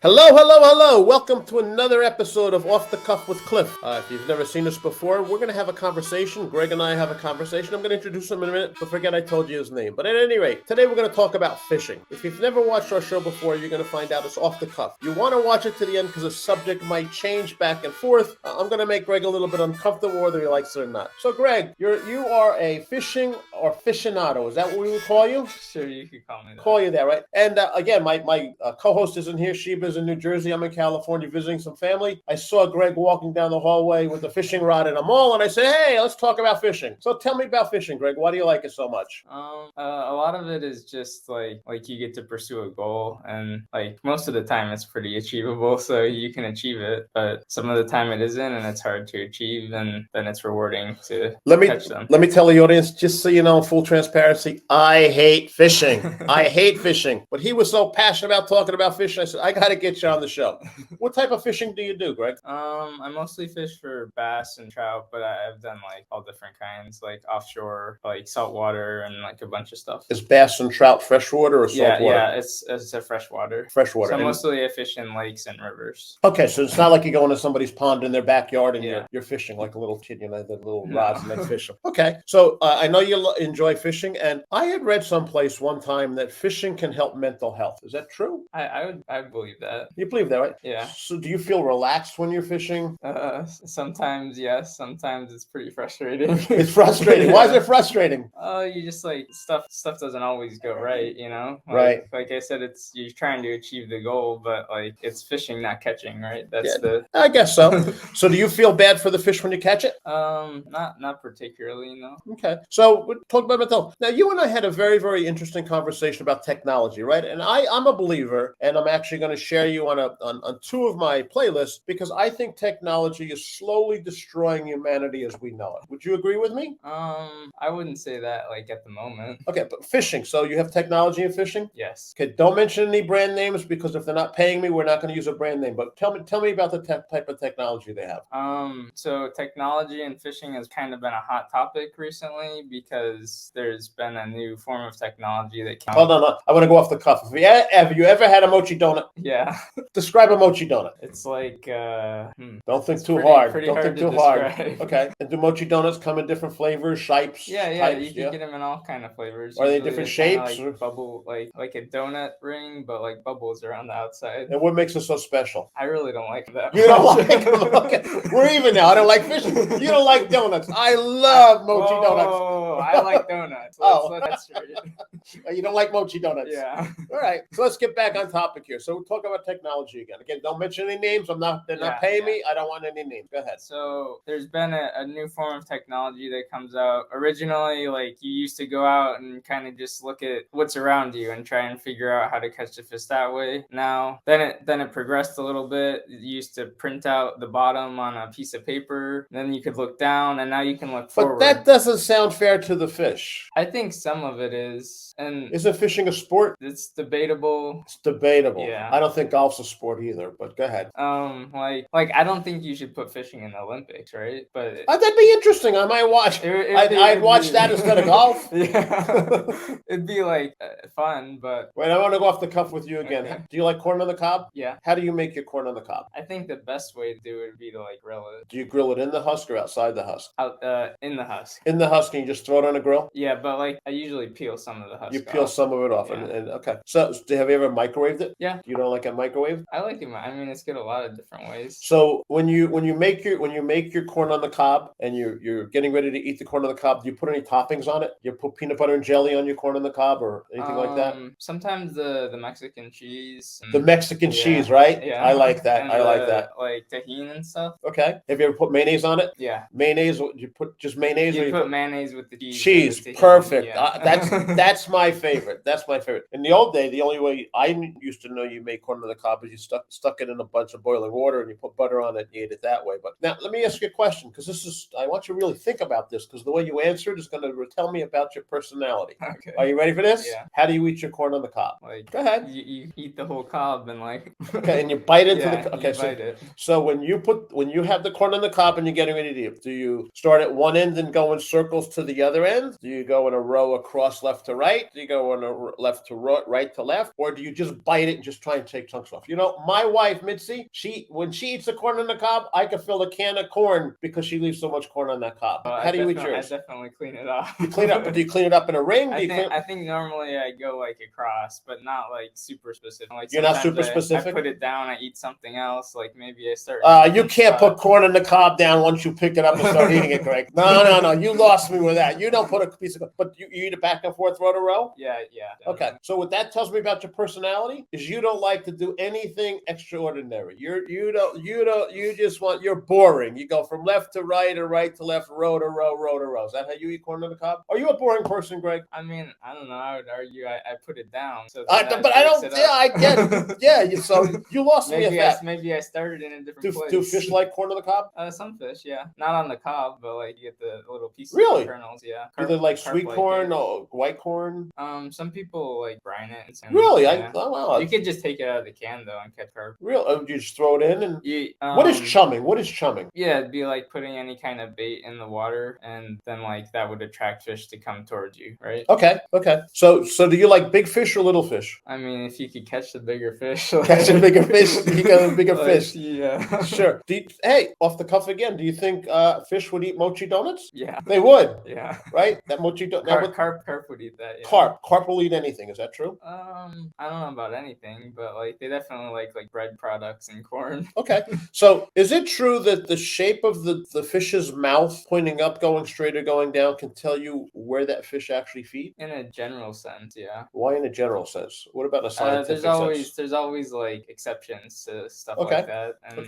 Hello, hello, hello. Welcome to another episode of Off the Cuff with Cliff. If you've never seen us before, we're going to have a conversation. Greg and I have a conversation. I'm going to introduce him in a minute, but forget I told you his name. But at any rate, today we're going to talk about fishing. If you've never watched our show before, you're going to find out it's off the cuff. You want to watch it to the end because the subject might change back and forth. I'm going to make Greg a little bit uncomfortable whether he likes it or not. So, Greg, you are a fishing or aficionado. Is that what we would call you? Sure, you could call me that. Call you that, right? And again, my co-host isn't here. Sheba's in New Jersey. I'm in California visiting some family. I saw Greg walking down the hallway with a fishing rod in a mall, and I said, hey, let's talk about fishing. So tell me about fishing, Greg. Why do you like it so much? A lot of it is just like you get to pursue a goal, and like most of the time it's pretty achievable, so you can achieve it. But some of the time it isn't, and it's hard to achieve, and then it's rewarding to catch them. Let me tell the audience, just so you know, full transparency, I hate fishing. I hate fishing. But he was so passionate about talking about fishing, I said, I got to get you on the show. What type of fishing do you do, Greg? I mostly fish for bass and trout, but I've done like all different kinds, like offshore, like saltwater, and like a bunch of stuff. Is bass and trout freshwater or saltwater? Yeah, it's a freshwater. Freshwater. So mostly I fish in lakes and rivers. Okay, so it's not like you go into somebody's pond in their backyard and you're fishing like a little kid, the little rods and then fish them. Okay, so I know you enjoy fishing, and I had read someplace one time that fishing can help mental health. Is that true? I believe that. You believe that, right? Yeah. So do you feel relaxed when you're fishing? Sometimes yes, sometimes it's pretty frustrating. It's frustrating. Why is it frustrating? You just like stuff doesn't always go right, Right. Like I said, you're trying to achieve the goal, but like it's fishing, not catching, right? I guess so. So do you feel bad for the fish when you catch it? Not particularly, no. Okay. So we'll talk about mental health. Now, you and I had a very, very interesting conversation about technology, right? And I'm a believer, and I'm actually going to share you on two of my playlists because I think technology is slowly destroying humanity as we know it. Would you agree with me? I wouldn't say that like at the moment. Okay, but fishing. So you have technology in fishing? Yes. Okay, don't mention any brand names because if they're not paying me, we're not going to use a brand name. But tell me about the type of technology they have. So technology and fishing has kind of been a hot topic recently because there's been a new form of technology that came. Hold on, I want to go off the cuff. Have you ever had a mochi donut? Yeah. Describe a mochi donut. It's like don't think too hard. Don't think too hard. Okay. And do mochi donuts come in different flavors, shapes? Yeah. Types? You can get them in all kind of flavors. Are they different shapes? Like bubble, like a donut ring, but like bubbles around the outside. And what makes it so special? I really don't like that. You don't like them? Okay. We're even now. I don't like fishing. You don't like donuts. I love mochi donuts. Oh, I like donuts. That's straight. You don't like mochi donuts? Yeah. All right. So let's get back on topic here. So we'll talk about technology again. Again, don't mention any names. They're not paying me. I don't want any names. Go ahead. So there's been a new form of technology that comes out. Originally, like you used to go out and kind of just look at what's around you and try and figure out how to catch the fish that way. Now, then it progressed a little bit. You used to print out the bottom on a piece of paper. Then you could look down, and now you can look forward. But that doesn't sound fair to the fish. I think some of it is. And isn't fishing a sport? It's debatable. It's debatable. Yeah. I don't think golf's a sport either, but go ahead. Like I don't think you should put fishing in the Olympics, right? But that'd be interesting. I might watch. I'd watch that instead of golf. Yeah. It'd be like fun, but wait, I want to go off the cuff with you again. Okay. Do you like corn on the cob? Yeah. How do you make your corn on the cob? I think the best way to do it would be to like grill it. Do you grill it in the husk or outside the husk? In the husk. In the husk, and you just throw it on a grill? Yeah, but like I usually peel some of the husk. You peel off. Some of it off, and okay. So, have you ever microwaved it? Yeah. You don't like it microwaved? I like it. I mean, it's good a lot of different ways. So when you make your corn on the cob and you're getting ready to eat the corn on the cob, do you put any toppings on it? You put peanut butter and jelly on your corn on the cob or anything like that? Sometimes the Mexican cheese. The Mexican cheese, right? Yeah. I like that. And like that. Like tahini and stuff. Okay. Have you ever put mayonnaise on it? Yeah. Mayonnaise? You put just mayonnaise? You put mayonnaise with the cheese. Cheese. Perfect. Yeah. That's my favorite. That's my favorite. In the old day, the only way I used to know you make corn on the cob is you stuck it in a bunch of boiling water and you put butter on it and you ate it that way. But now let me ask you a question because I want you to really think about this because the way you answer it is going to tell me about your personality. Okay. Are you ready for this? Yeah. How do you eat your corn on the cob? Like, go ahead. You eat the whole cob and like. Okay, and you bite into the. Okay, bite it. So when you have the corn on the cob and you're getting ready to eat, do you start at one end and go in circles to the other? other end? Do you go in a row across left to right? Do you go in a left to right to left? Or do you just bite it and just try and take chunks off? You know, my wife, Mitzi, when she eats the corn on the cob, I could fill a can of corn because she leaves so much corn on that cob. How do you eat yours? I definitely clean it up. You clean it up, but do you clean it up in a ring? I think normally I go like across, but not like super specific. Like you're not super specific? I put it down, I eat something else, like maybe I start... You can't put corn on the cob down once you pick it up and start eating it, Greg. No, you lost me with that. You don't put a piece of... But you eat it back and forth, row to row? Yeah. Okay, so what that tells me about your personality is you don't like to do anything extraordinary. You just want... You're boring. You go from left to right or right to left, row to row, row to row. Is that how you eat corn on the cob? Are you a boring person, Greg? I mean, I don't know. I would argue I put it down. So but I don't... Yeah, I get it. Yeah, so you lost me at that. Maybe I started in a different place. Do fish like corn on the cob? Some fish, yeah. Not on the cob, but like you get the little pieces really? of kernels, yeah. Do they like sweet corn or white corn? Some people like brine it. Really? Yeah. Wow. You could just take it out of the can though and catch carp. Real? You just throw it in and... what is chumming? What is chumming? Yeah, it'd be like putting any kind of bait in the water, and then like that would attract fish to come towards you, right? Okay. So do you like big fish or little fish? I mean, if you could catch the bigger fish, catch a bigger fish, you got a bigger fish. Yeah. Sure. Hey, off the cuff again. Do you think fish would eat mochi donuts? Yeah. They would. Yeah. Right. That mochi donut. Carp would eat that. Yeah. Carp will eat anything. Is that true? I don't know about anything, but like they definitely like bread products and corn. Okay. So is it true that the shape of the fish's mouth pointing up, going straight, or going down can tell you where that fish actually feeds? In a general sense, yeah. Why in a general sense? What about a scientific sense? There's always like exceptions to stuff like that. And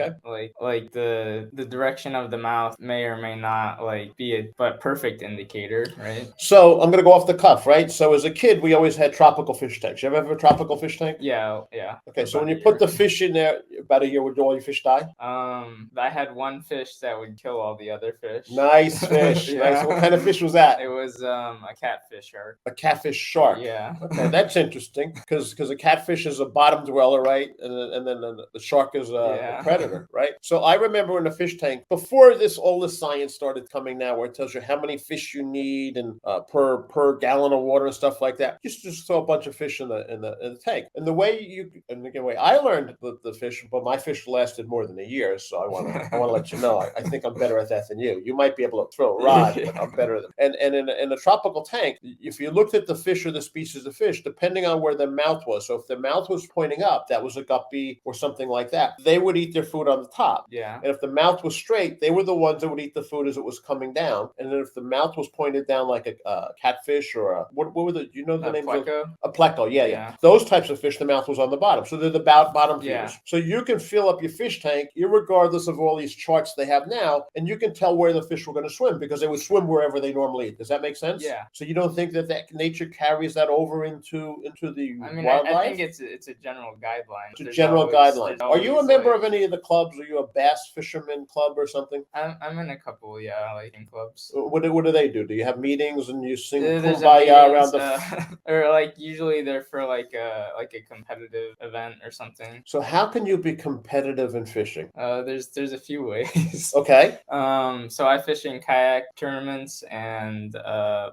like the direction of the mouth may or may not like be a perfect indicator, right? So I'm gonna go off the cuff, right? So as a kid, we always had tropical fish tanks. You ever have a tropical fish tank? Yeah. Okay, so when you put the fish in there, about a year, would all your fish die? I had one fish that would kill all the other fish. Nice fish. Yeah. Nice. What kind of fish was that? It was a catfish shark. A catfish shark. Yeah. Okay, that's interesting because a catfish is a bottom dweller, right? And then the shark is a predator, right? So I remember in a fish tank before all this science started coming now, where it tells you how many fish you need and per gallon of water and stuff like that. You just throw a bunch of fish in the tank. And the way I learned the fish, but my fish lasted more than a year, so I want to let you know. I think I'm better at that than you. You might be able to throw a rod, but I'm better than. And in a tropical tank, if you looked at the fish or the species of fish, depending on where their mouth was, so if their mouth was pointing up, that was a guppy or something like that, they would eat their food on the top. Yeah. And if the mouth was straight, they were the ones that would eat the food as it was coming down. And then if the mouth was pointed down like a catfish or what were the, you know the name? A pleco. Yeah. Those types of fish, the mouth was on the bottom. So they're the bottom feeders. So you can fill up your fish tank, irregardless of all these charts they have now, and you can tell where the fish were going to swim because they would swim wherever they normally eat. Does that make sense? Yeah. So you don't think that nature carries that over into the wildlife? I think it's a general guideline. It's a general guideline. Are you a member of any of the clubs? Are you a bass fisherman club or something? I'm in a couple, like in clubs. What do they do? Do you have meetings and you sing kumbaya around the? Or like usually they're for like a competitive event or something. So how can you be competitive in fishing? There's a few ways. Okay. So I fish in kayak tournaments and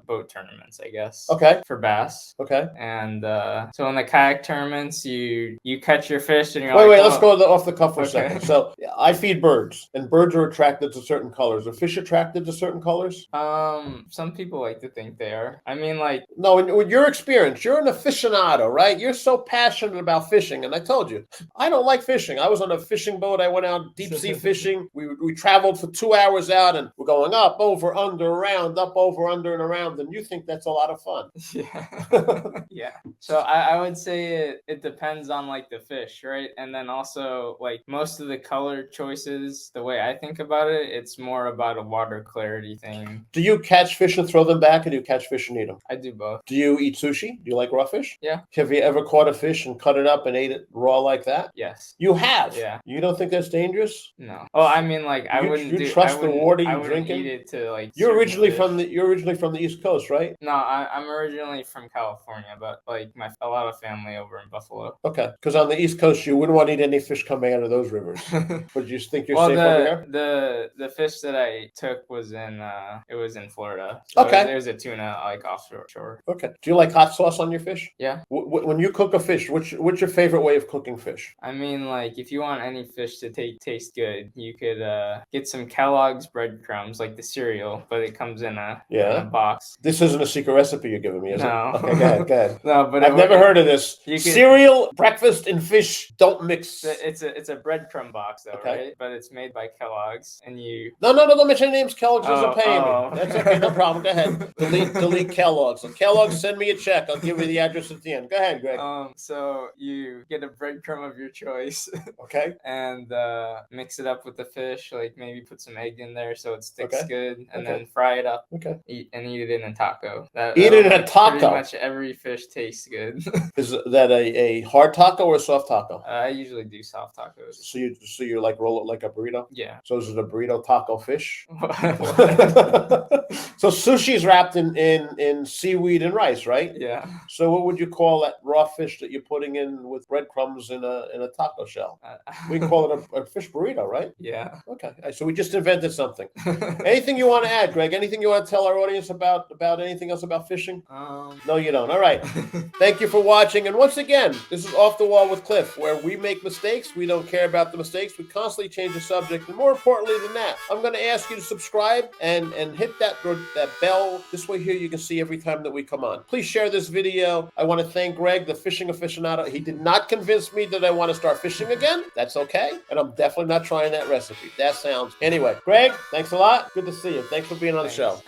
boat tournaments, I guess. Okay. For bass. Okay. And so in the kayak tournaments, you catch your fish and you're wait. Let's go off the cuff for a second. So I feed birds, and birds are attracted to certain colors. Are fish attracted to certain colors? Some people like to think they are. I mean, like no. In your experience, you're an aficionado, right? You're so passionate about fishing, and I told you, I don't like fishing. I was on a fishing boat. I went out deep sea fishing. We traveled for 2 hours out, and we're going up, over, under, around, up, over, under, and around. And you think that's a lot of fun? Yeah. Yeah. So I would say it depends on like the fish, right? And then also like most of the color choices, the way I think about it, it's more about a water clarity thing. Do you catch fish and throw them back, or do you catch fish and eat them? I do both. Do you eat sushi? Do you like raw fish? Yeah. Have you ever caught a fish and cut it up and ate it raw like that? Yes. You have? Yeah. You don't think that's dangerous? No. Well, I mean, like I wouldn't You do. trust I the wouldn't, water I you wouldn't drink in? eat it to like. You're certain originally fish. from the East Coast, right? No, I'm originally from California, but like a lot of family over in Buffalo. Okay, because on the East Coast, you wouldn't want to eat any fish coming out of those rivers. But you think you're Well, safe over here? the fish that I took was in Florida. So Okay. it was a tuna like offshore. Okay. Do you like hot sauce on your fish? Yeah. When you cook a fish, what's your favorite way of cooking fish? I mean, like if you want any fish to taste good, you could get some Kellogg's breadcrumbs, like the cereal, but it comes in a box. This isn't a secret recipe you're giving me, is No. it? Okay, go ahead, go ahead. No, but I've never heard of this. You could- Cereal, breakfast, and fish don't mix. It's a breadcrumb box though, Okay. right? But it's made by Kellogg's, and you. No, don't mention names. Kellogg's isn't paying oh. me. That's okay, no problem. Go ahead. Delete Kellogg's. So Kellogg's, send me a check. I'll give you the address at the end. Go ahead, Greg. So you get a breadcrumb of your choice. Okay. And mix it up with the fish. Like maybe put some egg in there so it sticks good, and Okay. then fry it up. Okay. Eat it in a taco. Eat it in a taco. Pretty much every fish tastes good. Is that a hard taco or a soft taco? I usually do soft tacos. So you like roll it like a burrito? Yeah. So is it a burrito taco fish? So sushi's wrapped in seaweed and rice, right? Yeah. So what would you call that raw fish that you're putting in with breadcrumbs in a taco shell? We can call it a fish burrito, right? Yeah. Okay. So we just invented something. Anything you want to add, Greg? Anything you want to tell our audience about anything else about fishing? No, you don't. All right. Thank you for watching. And once again, this is Off the Wall with Cliff, where we make mistakes. We don't care about the mistakes. We constantly change the subject. And more importantly than that, I'm going to ask you to subscribe and hit that bell. This way here you can see every time that we come on. Please share this video. I want to thank Greg, the fishing aficionado. He did not convince me that I want to start fishing again. That's okay. And I'm definitely not trying that recipe. That sounds... Anyway, Greg, thanks a lot. Good to see you. Thanks for being on the show.